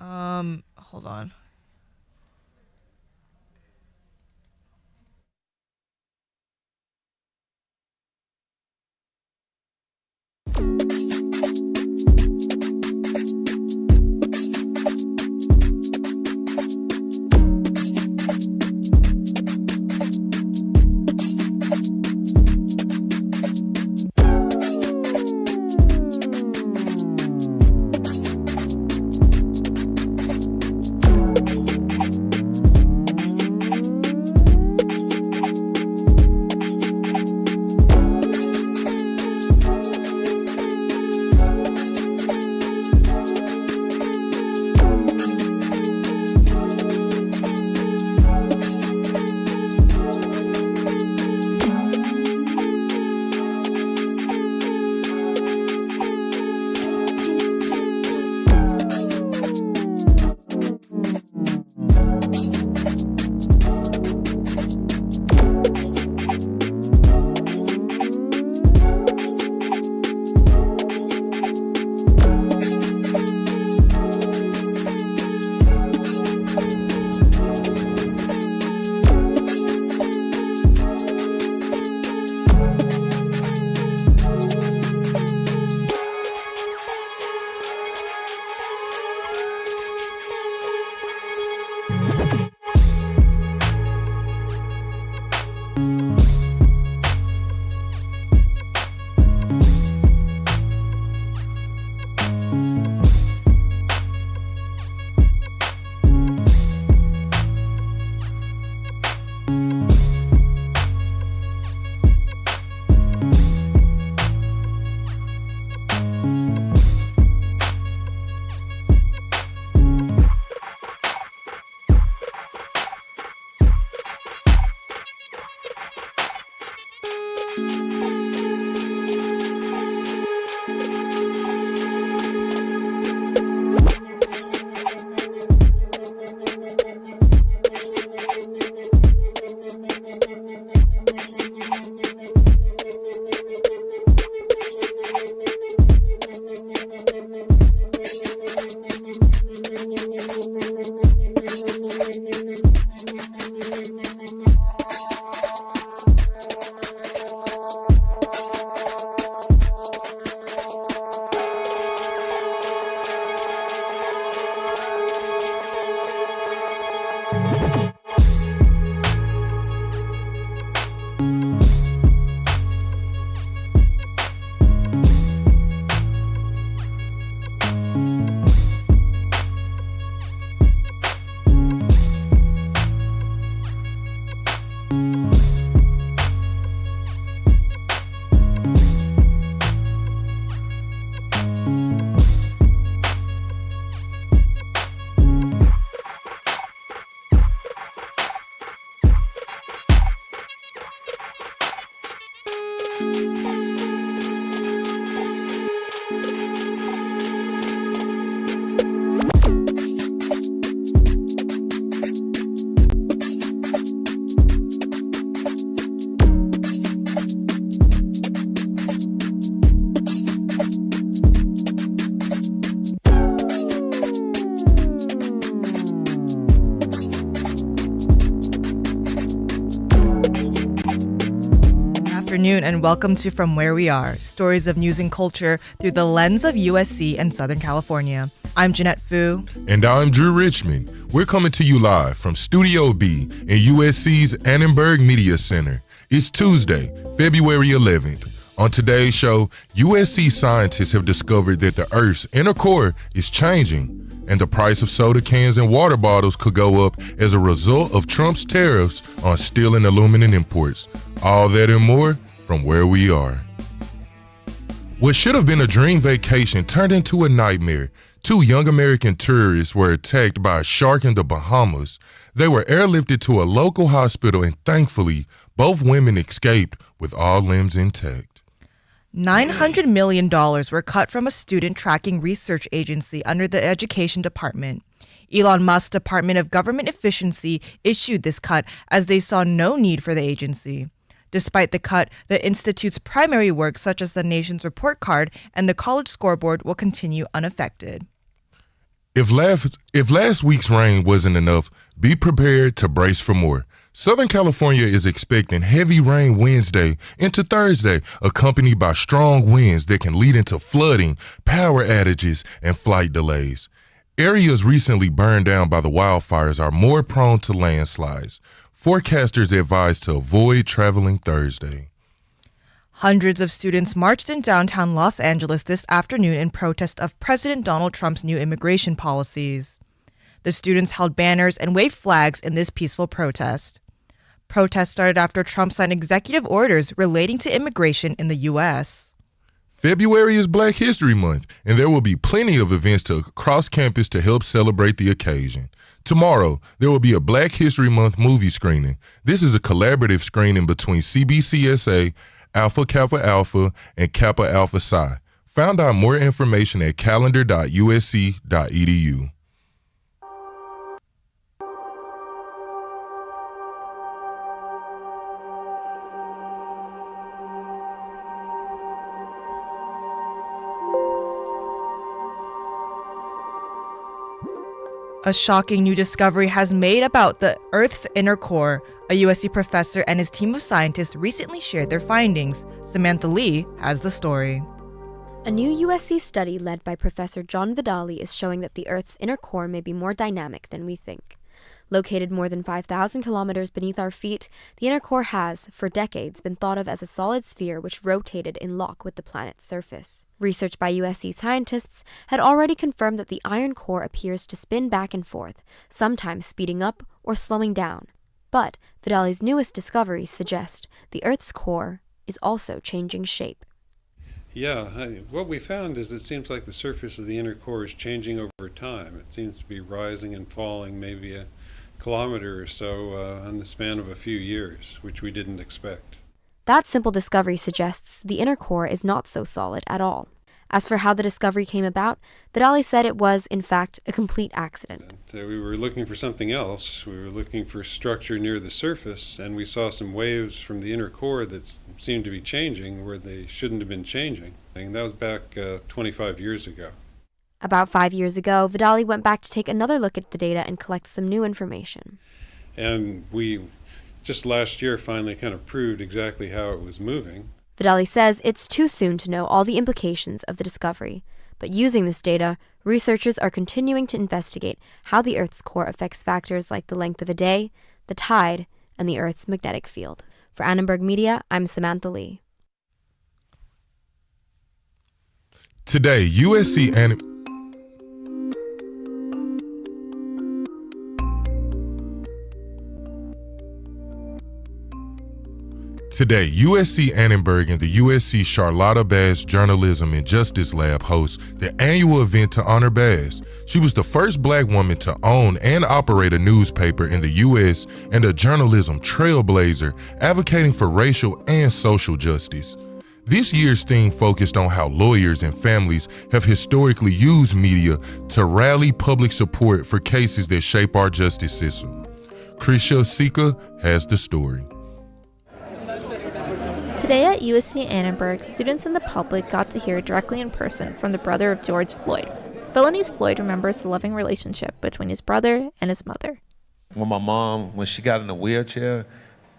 Hold on. Afternoon and welcome to From Where We Are, stories of news and culture through the lens of USC and Southern California. I'm Jeanette Fu. And I'm Drew Richmond. We're coming to you live from Studio B in USC's Annenberg Media Center. It's Tuesday, February 11th. On today's show, USC scientists have discovered that the Earth's inner core is changing, and the price of soda cans and water bottles could go up as a result of Trump's tariffs on steel and aluminum imports. All that and more from Where We Are. What should have been a dream vacation turned into a nightmare. Two young American tourists were attacked by a shark in the Bahamas. They were airlifted to a local hospital, and thankfully, both women escaped with all limbs intact. $900 million were cut from a student tracking research agency under the Education Department. Elon Musk's Department of Government Efficiency issued this cut as they saw no need for the agency. Despite the cut, the institute's primary work, such as the nation's report card and the college scoreboard, will continue unaffected. If last week's rain wasn't enough, be prepared to brace for more. Southern California is expecting heavy rain Wednesday into Thursday, accompanied by strong winds that can lead into flooding, power outages, and flight delays. Areas recently burned down by the wildfires are more prone to landslides. Forecasters advise to avoid traveling Thursday. Hundreds of students marched in downtown Los Angeles this afternoon in protest of President Donald Trump's new immigration policies. The students held banners and waved flags in this peaceful protest. Protests started after Trump signed executive orders relating to immigration in the U.S. February is Black History Month, and there will be plenty of events across campus to help celebrate the occasion. Tomorrow, there will be a Black History Month movie screening. This is a collaborative screening between CBCSA, Alpha Kappa Alpha, and Kappa Alpha Psi. Find out more information at calendar.usc.edu. A shocking new discovery has made about the Earth's inner core. A USC professor and his team of scientists recently shared their findings. Samantha Lee has the story. A new USC study led by Professor John Vidali is showing that the Earth's inner core may be more dynamic than we think. Located more than 5,000 kilometers beneath our feet, the inner core has, for decades, been thought of as a solid sphere which rotated in lock with the planet's surface. Research by USC scientists had already confirmed that the iron core appears to spin back and forth, sometimes speeding up or slowing down. But Vidali's newest discoveries suggest the Earth's core is also changing shape. Yeah, what we found is it seems like the surface of the inner core is changing over time. It seems to be rising and falling maybe a kilometer or so on the span of a few years, which we didn't expect. That simple discovery suggests the inner core is not so solid at all. As for how the discovery came about, Vidali said it was, in fact, a complete accident. We were looking for something else. We were looking for structure near the surface, and we saw some waves from the inner core that seemed to be changing where they shouldn't have been changing. And that was back 25 years ago. About 5 years ago, Vidali went back to take another look at the data and collect some new information. And we just last year finally kind of proved exactly how it was moving. Vidali says it's too soon to know all the implications of the discovery, but using this data, researchers are continuing to investigate how the Earth's core affects factors like the length of a day, the tide, and the Earth's magnetic field. For Annenberg Media, I'm Samantha Lee. Today, USC Annenberg and the USC Charlotta Bass Journalism and Justice Lab hosts the annual event to honor Bass. She was the first Black woman to own and operate a newspaper in the U.S. and a journalism trailblazer advocating for racial and social justice. This year's theme focused on how lawyers and families have historically used media to rally public support for cases that shape our justice system. Krisha Sika has the story. Today at USC Annenberg, students and the public got to hear directly in person from the brother of George Floyd. Felonies Floyd remembers the loving relationship between his brother and his mother. When my mom, when she got in a wheelchair,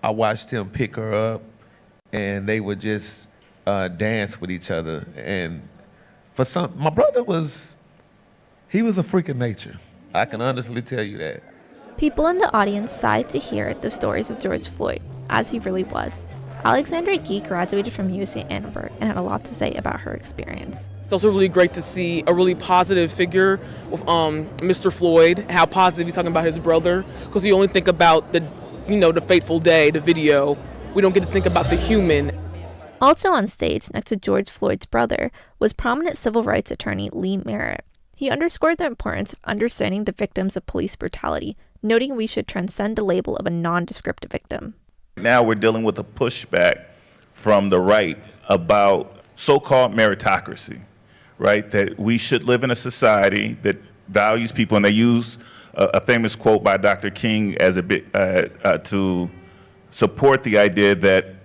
I watched him pick her up, and they would just dance with each other. And my brother he was a freak of nature. I can honestly tell you that. People in the audience sighed to hear the stories of George Floyd, as he really was. Alexandra Gee graduated from USC Annenberg and had a lot to say about her experience. It's also really great to see a really positive figure with Mr. Floyd, how positive he's talking about his brother, because we only think about the fateful day, the video. We don't get to think about the human. Also on stage, next to George Floyd's brother, was prominent civil rights attorney Lee Merritt. He underscored the importance of understanding the victims of police brutality, noting we should transcend the label of a nondescript victim. Now we're dealing with a pushback from the right about so-called meritocracy, right? That we should live in a society that values people, and they use a famous quote by Dr. King as to support the idea that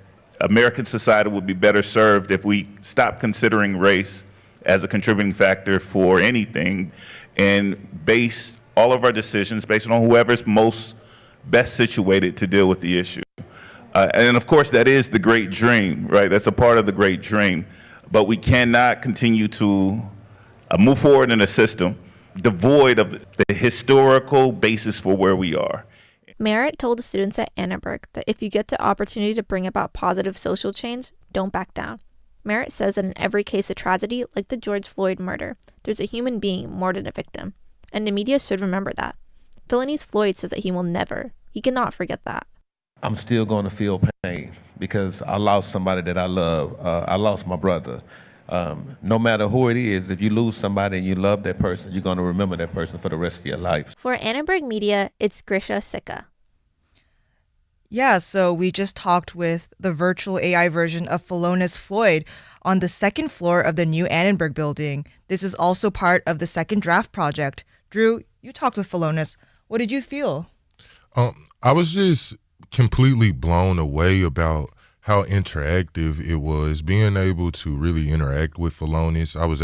American society would be better served if we stop considering race as a contributing factor for anything and base all of our decisions based on whoever's most best situated to deal with the issue. And of course, that is the great dream, right? That's a part of the great dream. But we cannot continue to move forward in a system devoid of the historical basis for where we are. Merritt told the students at Annenberg that if you get the opportunity to bring about positive social change, don't back down. Merritt says that in every case of tragedy, like the George Floyd murder, there's a human being more than a victim. And the media should remember that. Philanese Floyd says that he cannot forget that. I'm still going to feel pain because I lost somebody that I love. I lost my brother. No matter who it is, if you lose somebody and you love that person, you're going to remember that person for the rest of your life. For Annenberg Media, it's Grisha Sikka. Yeah, so we just talked with the virtual AI version of Philonis Floyd on the second floor of the new Annenberg building. This is also part of the second draft project. Drew, you talked with Philonis. What did you feel? I was just completely blown away about how interactive it was, being able to really interact with Philonis. I was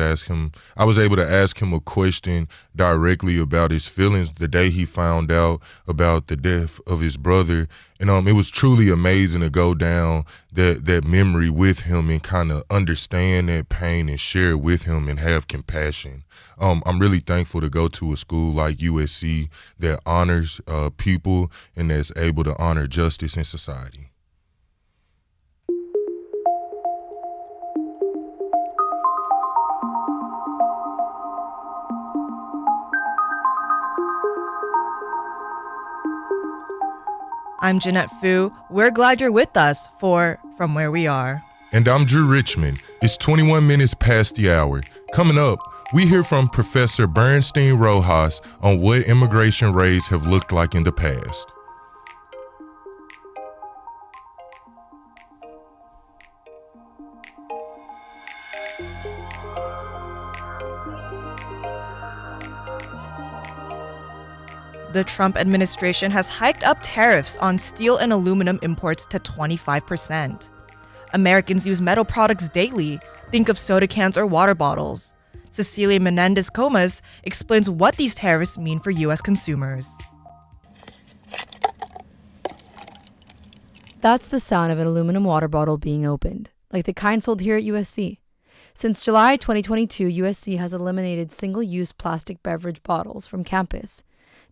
able to ask him a question directly about his feelings the day he found out about the death of his brother. And it was truly amazing to go down that memory with him and kind of understand that pain and share it with him and have compassion. I'm really thankful to go to a school like USC that honors people and that's able to honor justice in society. I'm Jeanette Fu. We're glad you're with us for From Where We Are. And I'm Drew Richmond. It's 21 minutes past the hour. Coming up, we hear from Professor Bernstein Rojas on what immigration raids have looked like in the past. The Trump administration has hiked up tariffs on steel and aluminum imports to 25%. Americans use metal products daily. Think of soda cans or water bottles. Cecilia Menendez-Comas explains what these tariffs mean for U.S. consumers. That's the sound of an aluminum water bottle being opened, like the kind sold here at USC. Since July 2022, USC has eliminated single-use plastic beverage bottles from campus.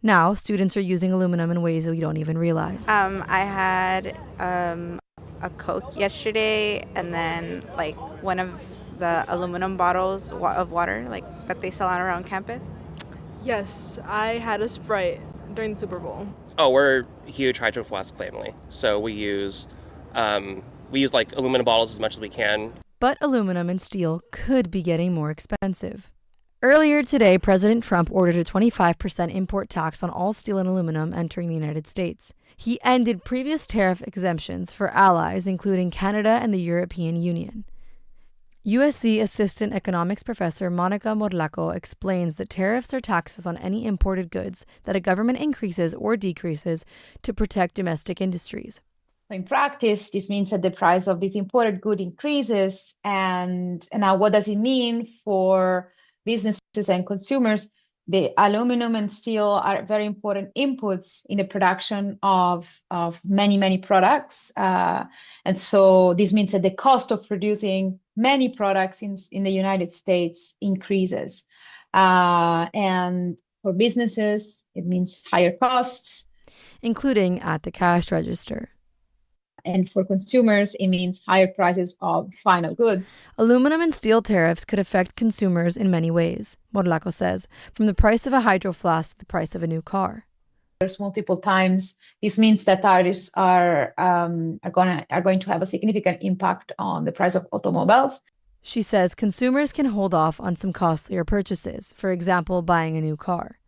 Now, students are using aluminum in ways that we don't even realize. I had a Coke yesterday, and then like one of the aluminum bottles of water that they sell around campus. Yes, I had a Sprite during the Super Bowl. Oh, we're a huge Hydro Flask family, so we use like aluminum bottles as much as we can. But aluminum and steel could be getting more expensive. Earlier today, President Trump ordered a 25% import tax on all steel and aluminum entering the United States. He ended previous tariff exemptions for allies, including Canada and the European Union. USC Assistant Economics Professor Monica Morlaco explains that tariffs are taxes on any imported goods that a government increases or decreases to protect domestic industries. In practice, this means that the price of this imported good increases. And now what does it mean for businesses and consumers? The aluminum and steel are very important inputs in the production of many, many products. And so this means that the cost of producing many products in the United States increases. And for businesses, it means higher costs, including at the cash register. And for consumers, it means higher prices of final goods. Aluminum and steel tariffs could affect consumers in many ways, Morlaco says, from the price of a Hydro Flask to the price of a new car. There's multiple times. This means that tariffs are going to have a significant impact on the price of automobiles. She says consumers can hold off on some costlier purchases, for example, buying a new car.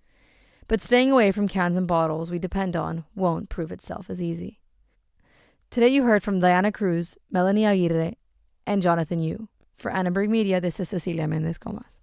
But staying away from cans and bottles we depend on won't prove itself as easy. Today you heard from Diana Cruz, Melanie Aguirre, and Jonathan Yu. For Annenberg Media, this is Cecilia Mendez-Comas.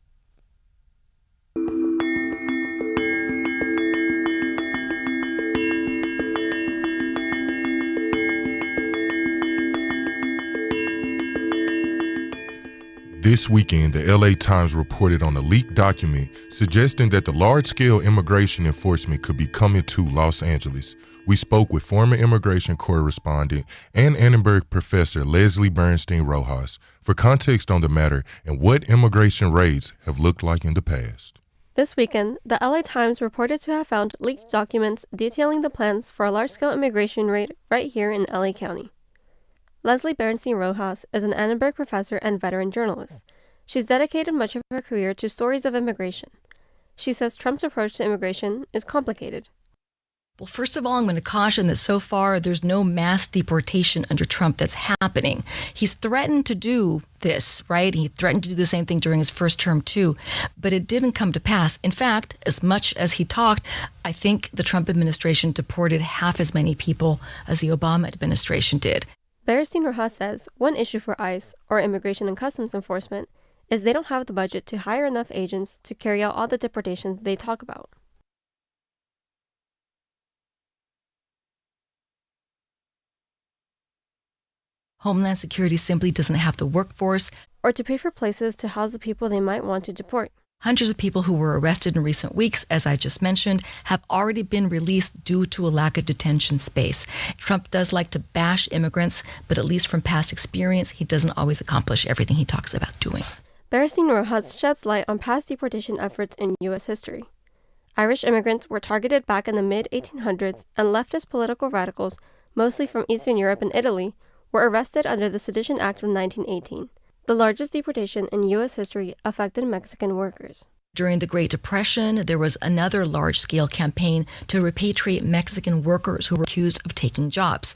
This weekend, the LA Times reported on a leaked document suggesting that the large-scale immigration enforcement could be coming to Los Angeles. We spoke with former immigration correspondent and Annenberg professor Leslie Bernstein Rojas for context on the matter and what immigration raids have looked like in the past. This weekend, the LA Times reported to have found leaked documents detailing the plans for a large-scale immigration raid right here in LA County. Leslie Bernstein Rojas is an Annenberg professor and veteran journalist. She's dedicated much of her career to stories of immigration. She says Trump's approach to immigration is complicated. Well, first of all, I'm going to caution that so far there's no mass deportation under Trump that's happening. He's threatened to do this, right? He threatened to do the same thing during his first term, too, but it didn't come to pass. In fact, as much as he talked, I think the Trump administration deported half as many people as the Obama administration did. Bernstein Rojas says one issue for ICE, or Immigration and Customs Enforcement, is they don't have the budget to hire enough agents to carry out all the deportations they talk about. Homeland Security simply doesn't have the workforce or to pay for places to house the people they might want to deport. Hundreds of people who were arrested in recent weeks, as I just mentioned, have already been released due to a lack of detention space. Trump does like to bash immigrants, but at least from past experience, he doesn't always accomplish everything he talks about doing. Bernstein Rojas sheds light on past deportation efforts in U.S. history. Irish immigrants were targeted back in the mid-1800s, and leftist political radicals, mostly from Eastern Europe and Italy, were arrested under the Sedition Act of 1918. The largest deportation in U.S. history affected Mexican workers. During the Great Depression, there was another large-scale campaign to repatriate Mexican workers who were accused of taking jobs.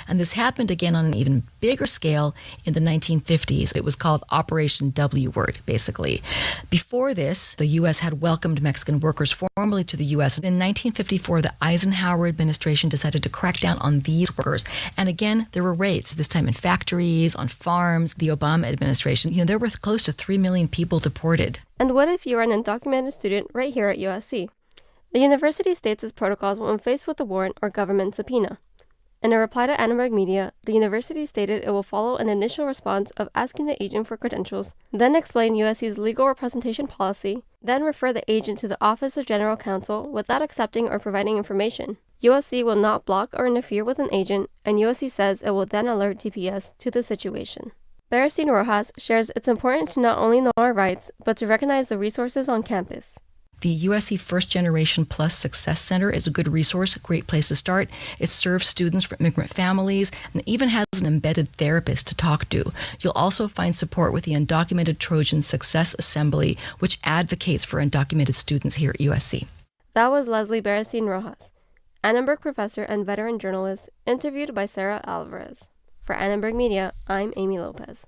And this happened again on an even bigger scale in the 1950s. It was called Operation W Word, basically. Before this, the U.S. had welcomed Mexican workers formally to the U.S. In 1954, the Eisenhower administration decided to crack down on these workers. And again, there were raids, this time in factories, on farms. The Obama administration, there were close to 3 million people deported. And what if you're an undocumented student right here at USC? The university states its protocols when faced with a warrant or government subpoena. In a reply to Annenberg Media, the university stated it will follow an initial response of asking the agent for credentials, then explain USC's legal representation policy, then refer the agent to the Office of General Counsel without accepting or providing information. USC will not block or interfere with an agent, and USC says it will then alert TPS to the situation. Bernstein Rojas shares it's important to not only know our rights, but to recognize the resources on campus. The USC First Generation Plus Success Center is a good resource, a great place to start. It serves students from immigrant families and even has an embedded therapist to talk to. You'll also find support with the Undocumented Trojan Success Assembly, which advocates for undocumented students here at USC. That was Leslie Bernstein Rojas, Annenberg professor and veteran journalist, interviewed by Sarah Alvarez. For Annenberg Media, I'm Amy Lopez.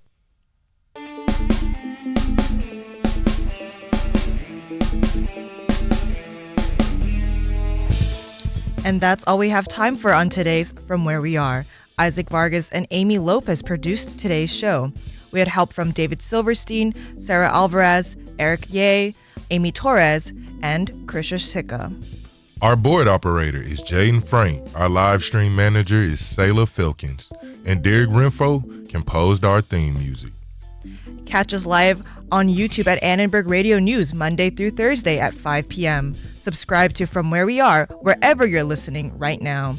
And that's all we have time for on today's From Where We Are. Isaac Vargas and Amy Lopez produced today's show. We had help from David Silverstein, Sarah Alvarez, Eric Ye, Amy Torres, and Krisha Sika. Our board operator is Jaden Frank. Our live stream manager is Sayla Filkins. And Derek Renfro composed our theme music. Catch us live on YouTube at Annenberg Radio News Monday through Thursday at 5 p.m. Subscribe to From Where We Are wherever you're listening right now.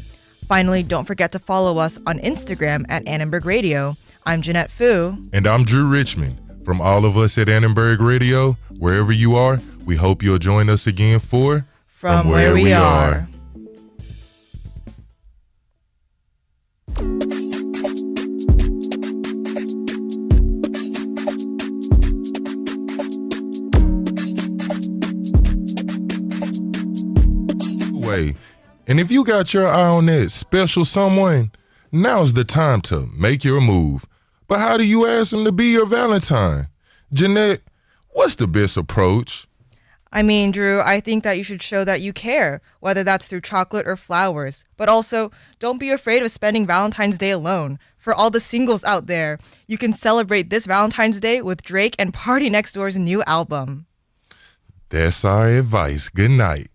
Finally, don't forget to follow us on Instagram at Annenberg Radio. I'm Jeanette Fu. And I'm Drew Richmond. From all of us at Annenberg Radio, wherever you are, we hope you'll join us again for From Where We Are. And if you got your eye on that special someone, now's the time to make your move. But how do you ask them to be your Valentine? Jeanette, what's the best approach? I mean, Drew, I think that you should show that you care, whether that's through chocolate or flowers. But also, don't be afraid of spending Valentine's Day alone. For all the singles out there, you can celebrate this Valentine's Day with Drake and Party Next Door's new album. That's our advice. Good night.